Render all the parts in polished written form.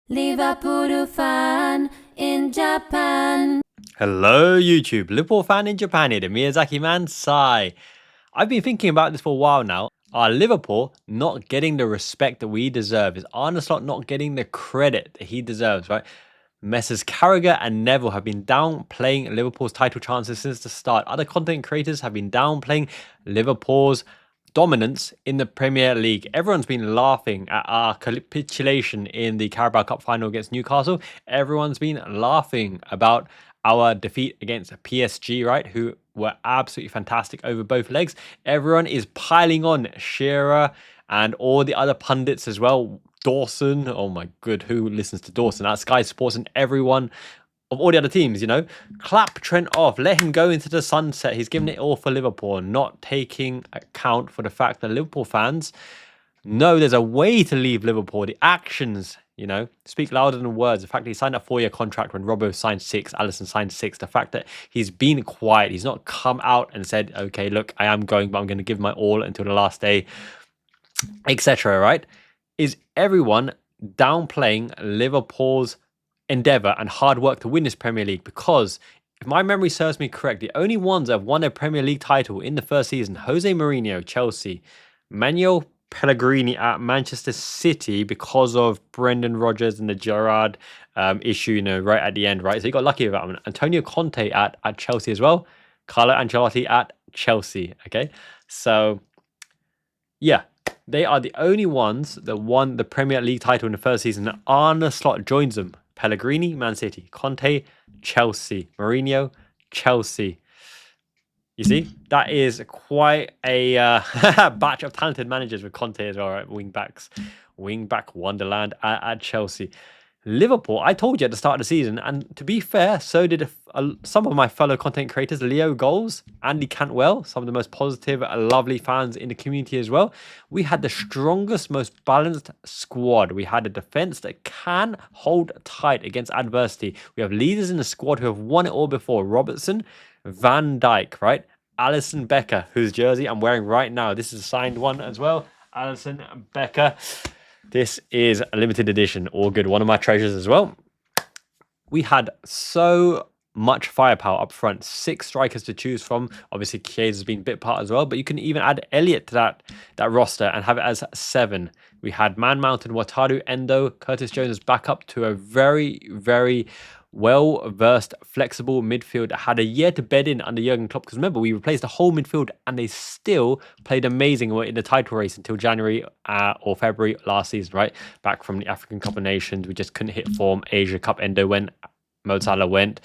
Liverpool Fan in Japan. Hello YouTube, Liverpool Fan in Japan here, the Miyazaki man, Sai. I've been thinking about this for a while now. Are Liverpool not getting the respect that we deserve? Is Arne Slot not getting the credit that he deserves, right? Messrs. Carragher and Neville have been downplaying Liverpool's title chances since the start. Other content creators have been downplaying Liverpool's dominance in the Premier League. Everyone's been laughing at our capitulation in the Carabao Cup final against Newcastle. Everyone's been laughing about our defeat against PSG, right? Who were absolutely fantastic over both legs. Everyone is piling on Shearer and all the other pundits as well. Dawson, oh my good, who listens to Dawson? That's Sky Sports and everyone of all the other teams, you know. Clap Trent off, let him go into the sunset. He's given it all for Liverpool, not taking account for the fact that Liverpool fans know there's a way to leave Liverpool. The actions, you know, speak louder than words. The fact that he signed a 4-year contract when Robbo signed 6, Alisson signed 6. The fact that he's been quiet, he's not come out and said, okay, look, I am going, but I'm going to give my all until the last day, etc., right? Is everyone downplaying Liverpool's endeavour and hard work to win this Premier League? Because if my memory serves me correct, the only ones that have won a Premier League title in the first season, Jose Mourinho, Chelsea, Manuel Pellegrini at Manchester City, because of Brendan Rodgers and the Gerrard issue, you know, right at the end, right? So he got lucky with that one. Antonio Conte at Chelsea as well. Carlo Ancelotti at Chelsea, okay? So, yeah, they are the only ones that won the Premier League title in the first season. Arne Slot joins them. Pellegrini, Man City. Conte, Chelsea. Mourinho, Chelsea. You see, that is quite a batch of talented managers with Conte as well, right? Wing backs. Wing back wonderland at Chelsea. Liverpool, I told you at the start of the season, and to be fair, so did some of my fellow content creators, Leo Goals, Andy Cantwell, some of the most positive, lovely fans in the community as well. We had the strongest, most balanced squad. We had a defense that can hold tight against adversity. We have leaders in the squad who have won it all before. Robertson, Van Dijk, right? Alisson Becker, whose jersey I'm wearing right now. This is a signed one as well. Alisson Becker. This is a limited edition, all good. One of my treasures as well. We had so much firepower up front. 6 strikers to choose from. Obviously, Chiesa has been bit part as well, but you can even add Elliott to that roster and have it as 7. We had Man Mountain, Wataru, Endo, Curtis Jones as backup to a very, very well-versed, flexible midfield that had a year to bed in under Jurgen Klopp. Because remember, we replaced the whole midfield and they still played amazing in the title race until January or February last season, right? Back from the African Cup of Nations, we just couldn't hit form. Asia Cup, Endo went, Mo Salah went.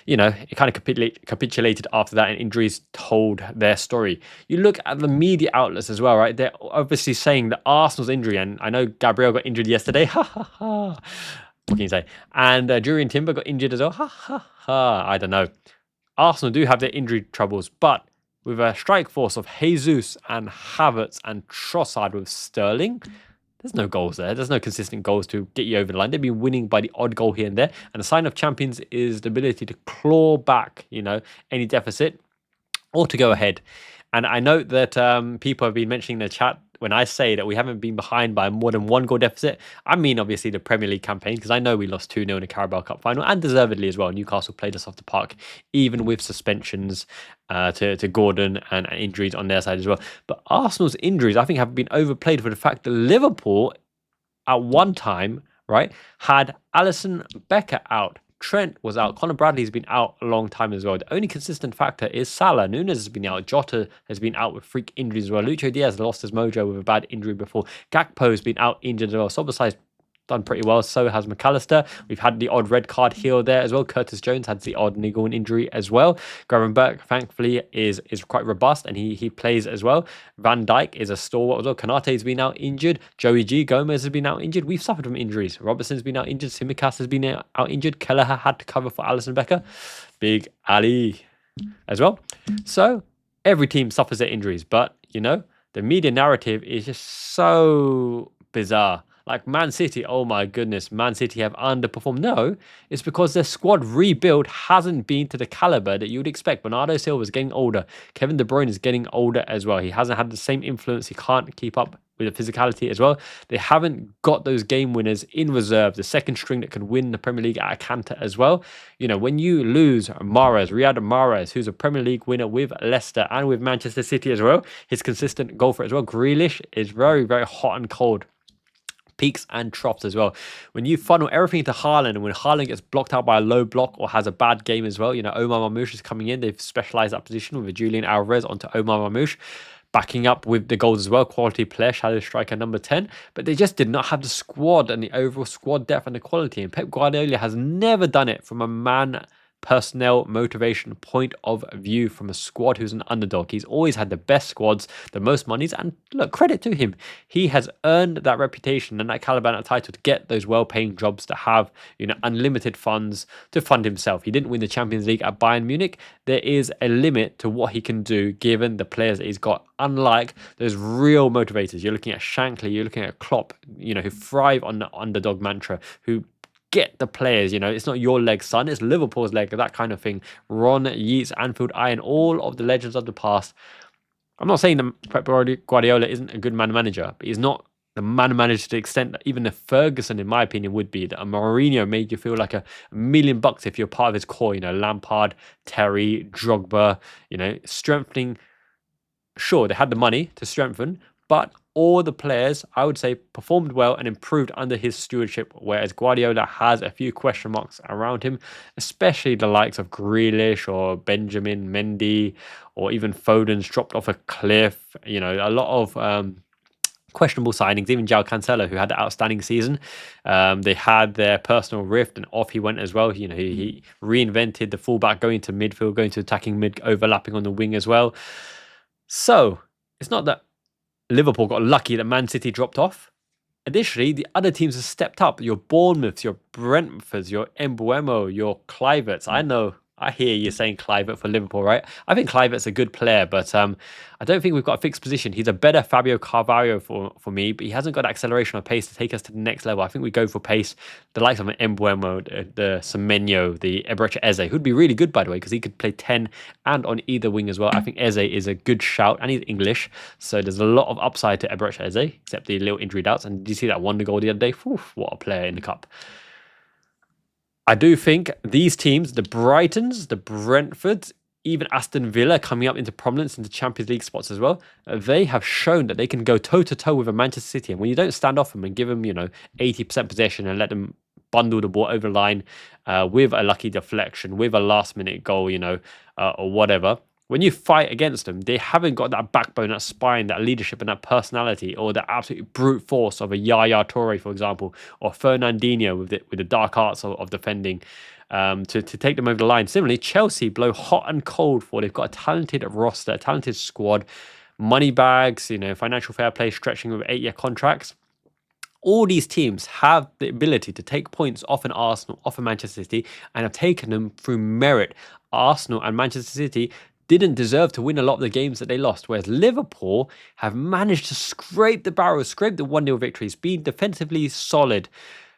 You know, it kind of capitulated after that, and injuries told their story. You look at the media outlets as well, right? They're obviously saying that Arsenal's injury, and I know Gabriel got injured yesterday. Ha ha ha. What can you say? And Jurriën Timber got injured as well. Ha ha ha. I don't know. Arsenal do have their injury troubles, but with a strike force of Jesus and Havertz and Trossard with Sterling, there's no goals there. There's no consistent goals to get you over the line. They've been winning by the odd goal here and there. And the sign of champions is the ability to claw back, you know, any deficit or to go ahead. And I know that people have been mentioning in the chat when I say that we haven't been behind by more than 1 goal deficit. I mean, obviously, the Premier League campaign, because I know we lost 2-0 in the Carabao Cup final, and deservedly as well. Newcastle played us off the park, even with suspensions to Gordon and injuries on their side as well. But Arsenal's injuries, I think, have been overplayed for the fact that Liverpool, at one time, right, had Alisson Becker out. Trent was out. Conor Bradley's been out a long time as well. The only consistent factor is Salah. Nunes has been out. Jota has been out with freak injuries as well. Lucho Diaz lost his mojo with a bad injury before. Gakpo's been out injured as well. Szoboszlai's done pretty well. So has McAllister. We've had the odd red card here or there as well. Curtis Jones had the odd niggle and injury as well. Gravenberch, thankfully, is quite robust and he plays as well. Van Dijk is a stalwart as well. Konate's been out injured. Joey G. Gomez has been out injured. We've suffered from injuries. Robertson's been out injured. Simicast has been out injured. Kelleher had to cover for Alisson Becker. Big Ali as well. So every team suffers their injuries. But, you know, the media narrative is just so bizarre. Like Man City, oh my goodness, Man City have underperformed. No, it's because their squad rebuild hasn't been to the caliber that you would expect. Bernardo Silva is getting older. Kevin De Bruyne is getting older as well. He hasn't had the same influence. He can't keep up with the physicality as well. They haven't got those game winners in reserve, the second string that can win the Premier League at a canter as well. You know, when you lose Riyad Mahrez, who's a Premier League winner with Leicester and with Manchester City as well, his consistent goal for it as well. Grealish is very, very hot and cold. Peaks and troughs as well. When you funnel everything to Haaland, and when Haaland gets blocked out by a low block or has a bad game as well, you know, Omar Mamouche is coming in. They've specialized that position with Julian Alvarez onto Omar Mamouche, backing up with the goals as well. Quality player, shadow striker number 10. But they just did not have the squad and the overall squad depth and the quality. And Pep Guardiola has never done it from a man personnel motivation point of view from a squad who's an underdog. He's always had the best squads, the most monies, and look, credit to him. He has earned that reputation and that caliber and that title to get those well-paying jobs, to have, you know, unlimited funds to fund himself. He didn't win the Champions League at Bayern Munich. There is a limit to what he can do given the players that he's got. Unlike those real motivators, you're looking at Shankly, you're looking at Klopp, you know, who thrive on the underdog mantra, who get the players, you know, it's not your leg, son, it's Liverpool's leg, that kind of thing. Ron Yeats, Anfield Iron, all of the legends of the past. I'm not saying that Pep Guardiola isn't a good manager, but he's not the manager to the extent that even a Ferguson, in my opinion, would be. That a Mourinho made you feel like $1 million if you're part of his core, you know, Lampard, Terry, Drogba, you know, strengthening. Sure, they had the money to strengthen, but all the players, I would say, performed well and improved under his stewardship, whereas Guardiola has a few question marks around him, especially the likes of Grealish or Benjamin Mendy, or even Foden's dropped off a cliff. You know, a lot of questionable signings, even João Cancelo, who had an outstanding season. They had their personal rift and off he went as well. You know, he reinvented the fullback, going to midfield, going to attacking mid, overlapping on the wing as well. So it's not that Liverpool got lucky that Man City dropped off. Additionally, the other teams have stepped up. Your Bournemouths, your Brentfords, your Embuemo, your Cliverts. I know, I hear you saying Clivert for Liverpool, right? I think Clivert's a good player, but I don't think we've got a fixed position. He's a better Fabio Carvalho for me, but he hasn't got the acceleration or pace to take us to the next level. I think we go for pace. The likes of an Embuemo, the Semenyo, the Eberechi Eze, who'd be really good, by the way, because he could play 10 and on either wing as well. I think Eze is a good shout, and he's English, so there's a lot of upside to Eberechi Eze, except the little injury doubts. And did you see that wonder goal the other day? Oof, what a player in the cup. I do think these teams, the Brightons, the Brentfords, even Aston Villa coming up into prominence into Champions League spots as well, they have shown that they can go toe-to-toe with a Manchester City. And when you don't stand off them and give them, you know, 80% possession and let them bundle the ball over the line with a lucky deflection, with a last-minute goal, you know, or whatever, when you fight against them, they haven't got that backbone, that spine, that leadership and that personality, or the absolute brute force of a Yaya Toure, for example, or Fernandinho with the dark arts of defending to take them over the line. Similarly, Chelsea blow hot and cold for. They've got a talented roster, a talented squad, money bags, you know, financial fair play stretching with 8-year contracts. All these teams have the ability to take points off an Arsenal, off a Manchester City, and have taken them through merit. Arsenal and Manchester City didn't deserve to win a lot of the games that they lost, whereas Liverpool have managed to scrape the barrel, scrape the 1-0 victories, being defensively solid,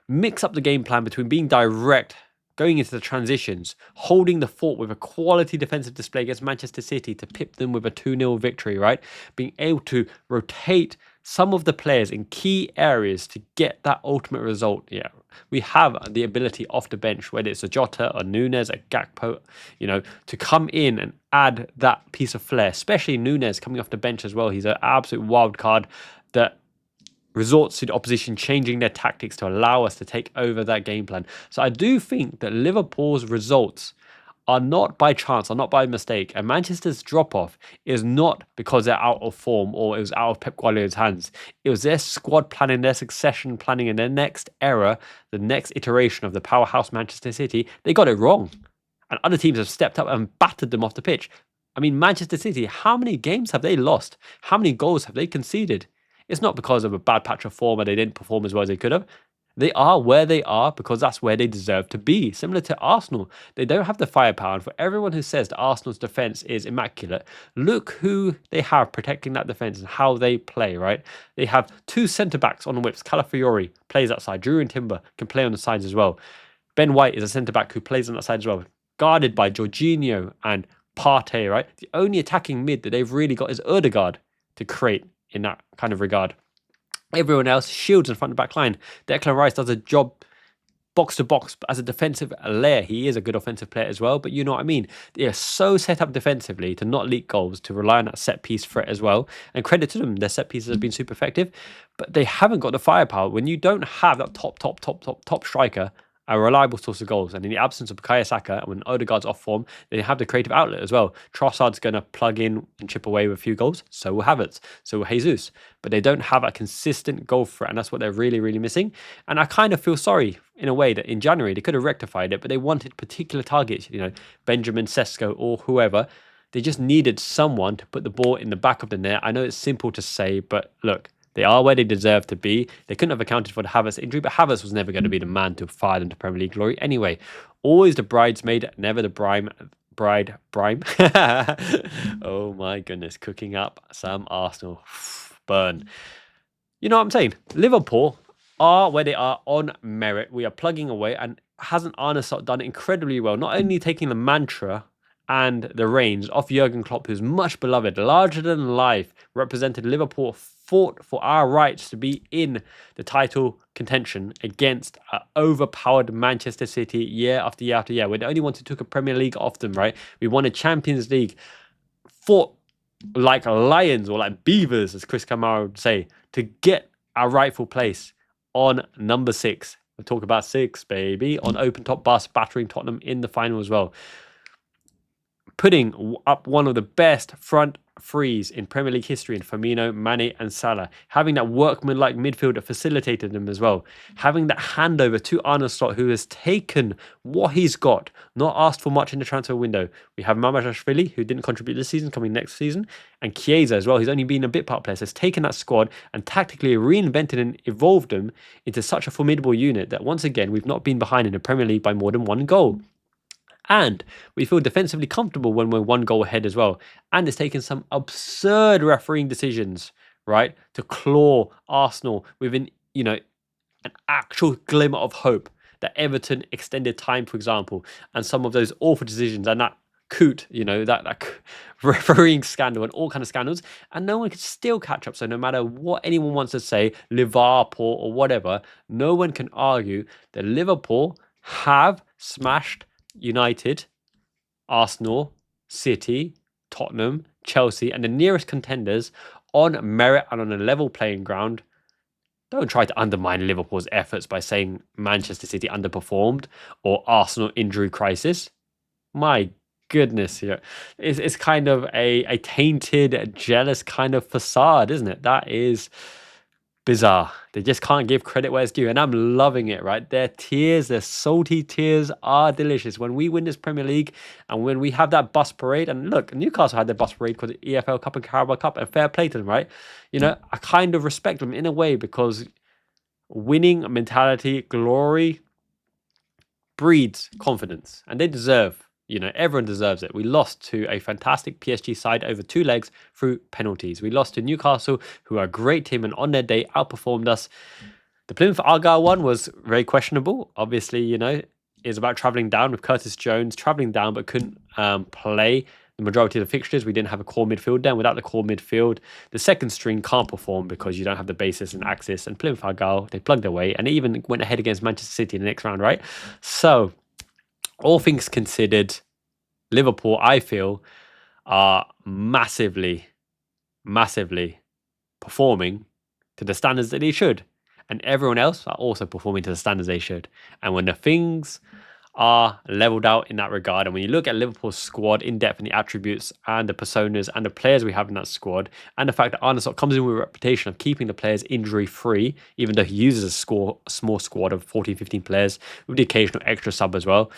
mix up the game plan between being direct, going into the transitions, holding the fort with a quality defensive display against Manchester City to pip them with a 2-0 victory, right? Being able to rotate some of the players in key areas to get that ultimate result. Yeah, we have the ability off the bench, whether it's a Jota, a Nunes, a Gakpo, you know, to come in and add that piece of flair, especially Nunes coming off the bench as well. He's an absolute wild card that resorts to the opposition changing their tactics to allow us to take over that game plan. So I do think that Liverpool's results are not by chance, are not by mistake. And Manchester's drop-off is not because they're out of form or it was out of Pep Guardiola's hands. It was their squad planning, their succession planning, and their next era, the next iteration of the powerhouse Manchester City, they got it wrong. And other teams have stepped up and battered them off the pitch. I mean, Manchester City, how many games have they lost? How many goals have they conceded? It's not because of a bad patch of form or they didn't perform as well as they could have. They are where they are because that's where they deserve to be. Similar to Arsenal, they don't have the firepower. And for everyone who says that Arsenal's defense is immaculate, look who they have protecting that defense and how they play, right? They have 2 centre-backs on the whips. Calafiori plays outside. Jurriën Timber can play on the sides as well. Ben White is a centre-back who plays on that side as well. Guarded by Jorginho and Partey, right? The only attacking mid that they've really got is Ødegaard to create in that kind of regard. Everyone else shields in front of the back line. Declan Rice does a job box to box, but as a defensive layer, he is a good offensive player as well. But you know what I mean? They are so set up defensively to not leak goals, to rely on that set piece threat as well. And credit to them, their set pieces have been super effective, but they haven't got the firepower. When you don't have that top striker, a reliable source of goals, and in the absence of Bukayo Saka, and when Odegaard's off form, they have the creative outlet as well. Trossard's going to plug in and chip away with a few goals. So will Havertz. So will Jesus. But they don't have a consistent goal threat, and that's what they're really, really missing. And I kind of feel sorry in a way that in January they could have rectified it, but they wanted particular targets, Benjamin Sesko or whoever. They just needed someone to put the ball in the back of the net. I know it's simple to say, but look, they are where they deserve to be. They couldn't have accounted for the Havertz injury, but Havertz was never going to be the man to fire them to Premier League glory anyway. Always the bridesmaid, never the bride. Oh my goodness, cooking up some Arsenal. Burn. You know what I'm saying? Liverpool are where they are on merit. We are plugging away, and hasn't Arne Slot done incredibly well, not only taking the mantra and the reins off Jurgen Klopp, who's much beloved, larger than life, represented Liverpool, fought for our rights to be in the title contention against overpowered Manchester City year after year after year. We're the only ones who took a Premier League off them, right? We won a Champions League, fought like lions or like beavers, as Chris Kamara would say, to get our rightful place on number 6. We'll talk about 6, baby, on open top bus, battering Tottenham in the final as well. Putting up one of the best front threes in Premier League history in Firmino, Mane and Salah. Having that workman-like midfield that facilitated them as well. Having that handover to Arne Slot, who has taken what he's got, not asked for much in the transfer window. We have Mamardashvili, who didn't contribute this season, coming next season, and Chiesa as well, who's only been a bit part player. So has taken that squad and tactically reinvented and evolved them into such a formidable unit that once again, we've not been behind in the Premier League by more than one goal. And we feel defensively comfortable when we're one goal ahead as well. And it's taken some absurd refereeing decisions, right, to claw Arsenal within, an actual glimmer of hope that Everton extended time, for example, and some of those awful decisions and that coot, that refereeing scandal and all kind of scandals, and no one could still catch up. So no matter what anyone wants to say, Liverpool or whatever, no one can argue that Liverpool have smashed United, Arsenal, City, Tottenham, Chelsea, and the nearest contenders on merit and on a level playing ground. Don't try to undermine Liverpool's efforts by saying Manchester City underperformed or Arsenal injury crisis. My goodness, it's kind of a tainted, jealous kind of facade, isn't it? That is bizarre. They just can't give credit where it's due, and I'm loving it, right? Their tears, their salty tears are delicious. When we win this Premier League and when we have that bus parade, and look, Newcastle had their bus parade called the EFL Cup and Carabao Cup, and fair play to them, right? I kind of respect them in a way because winning mentality, glory breeds confidence, and they deserve, everyone deserves it. We lost to a fantastic PSG side over 2 legs through penalties. We lost to Newcastle, who are a great team and on their day outperformed us. The Plymouth Argyle one was very questionable. Obviously, is about travelling down with Curtis Jones, travelling down but couldn't play the majority of the fixtures. We didn't have a core midfield then. Without the core midfield, the second string can't perform because you don't have the basis and axis. And Plymouth Argyle, they plugged away and they even went ahead against Manchester City in the next round, right? So, all things considered, Liverpool, I feel, are massively performing to the standards that they should. And everyone else are also performing to the standards they should. And when the things are leveled out in that regard, and when you look at Liverpool's squad in depth and the attributes and the personas and the players we have in that squad, and the fact that Arne Slot comes in with a reputation of keeping the players injury-free, even though he uses a small squad of 14, 15 players with the occasional extra sub as well,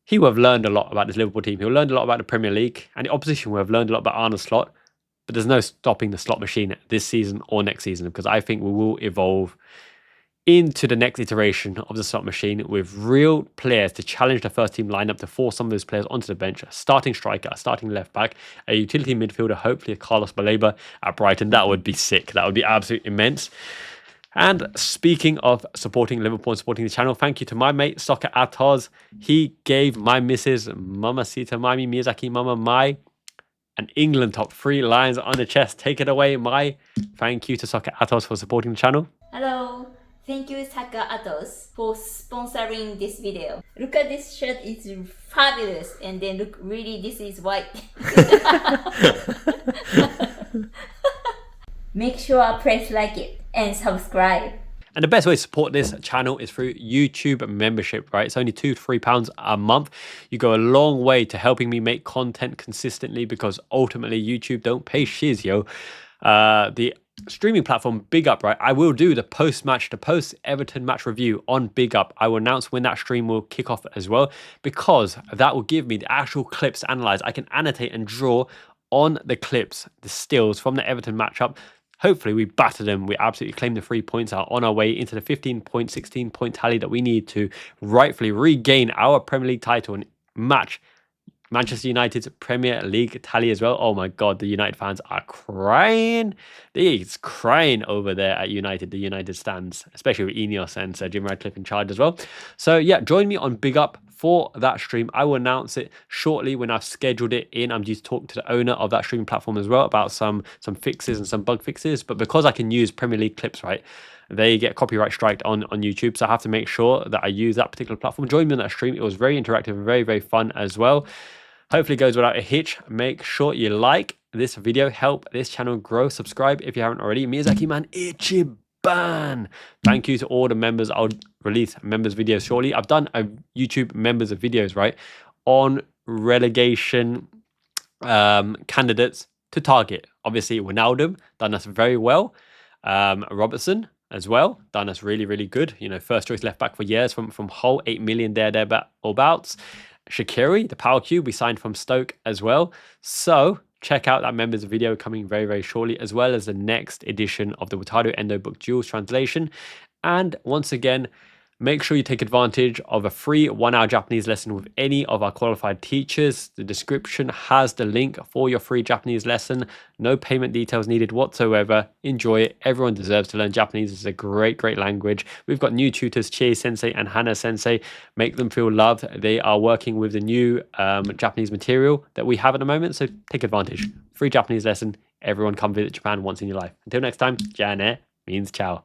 he will have learned a lot about this Liverpool team. He'll learn a lot about the Premier League, and the opposition will have learned a lot about Arne Slot. But there's no stopping the slot machine this season or next season, because I think we will evolve into the next iteration of the slot machine with real players to challenge the first team lineup, to force some of those players onto the bench, a starting striker, a starting left back, a utility midfielder, hopefully a Carlos Baleba at Brighton. That would be sick. That would be absolutely immense. And speaking of supporting Liverpool and supporting the channel, thank you to my mate, Soccer Atos. He gave my missus, Mamacita Mami Miyazaki Mama Mai, an England top, 3 lines on the chest. Take it away, Mai. Thank you to Soccer Atos for supporting the channel. Hello, thank you Soccer Atos for sponsoring this video. Look at this shirt, it's fabulous. And then look, really this is white. Make sure press like it and subscribe. And the best way to support this channel is through YouTube membership, right? It's only £2 to £3 a month. You go a long way to helping me make content consistently, because ultimately YouTube don't pay shiz, yo. The streaming platform Big Up, right? I will do the post-match, the post-Everton match review on Big Up. I will announce when that stream will kick off as well, because that will give me the actual clips to analyze. I can annotate and draw on the clips, the stills from the Everton matchup. Hopefully we batter them. We absolutely claim the 3 points, are on our way into the 15-point, 16-point tally that we need to rightfully regain our Premier League title and match Manchester United's Premier League tally as well. Oh my God, the United fans are crying. It's crying over there at United, the United stands, especially with Ineos and Jim Radcliffe in charge as well. So yeah, join me on Big Up for that stream. I will announce it shortly when I've scheduled it in. I'm due to talk to the owner of that streaming platform as well about some fixes and some bug fixes. But because I can use Premier League clips, right, they get copyright striked on YouTube. So I have to make sure that I use that particular platform. Join me on that stream. It was very interactive and very, very fun as well. Hopefully it goes without a hitch. Make sure you like this video. Help this channel grow. Subscribe if you haven't already. Miyazaki man, Ichiban. Thank you to all the members. I'll release members videos shortly. I've done a YouTube members of videos, right, on relegation candidates to target. Obviously, Wijnaldum done us very well. Robertson as well, done us really, really good. You know, first choice left back for years from Hull, 8 million thereabouts. Shaqiri, the power cube, we signed from Stoke as well. So check out that members video coming very, very shortly, as well as the next edition of the Wataru Endo book Jules translation. And once again, make sure you take advantage of a free 1-hour Japanese lesson with any of our qualified teachers. The description has the link for your free Japanese lesson. No payment details needed whatsoever. Enjoy it. Everyone deserves to learn Japanese. It's a great, great language. We've got new tutors, Chie Sensei and Hana Sensei. Make them feel loved. They are working with the new Japanese material that we have at the moment. So take advantage. Free Japanese lesson. Everyone come visit Japan once in your life. Until next time, Jane means ciao.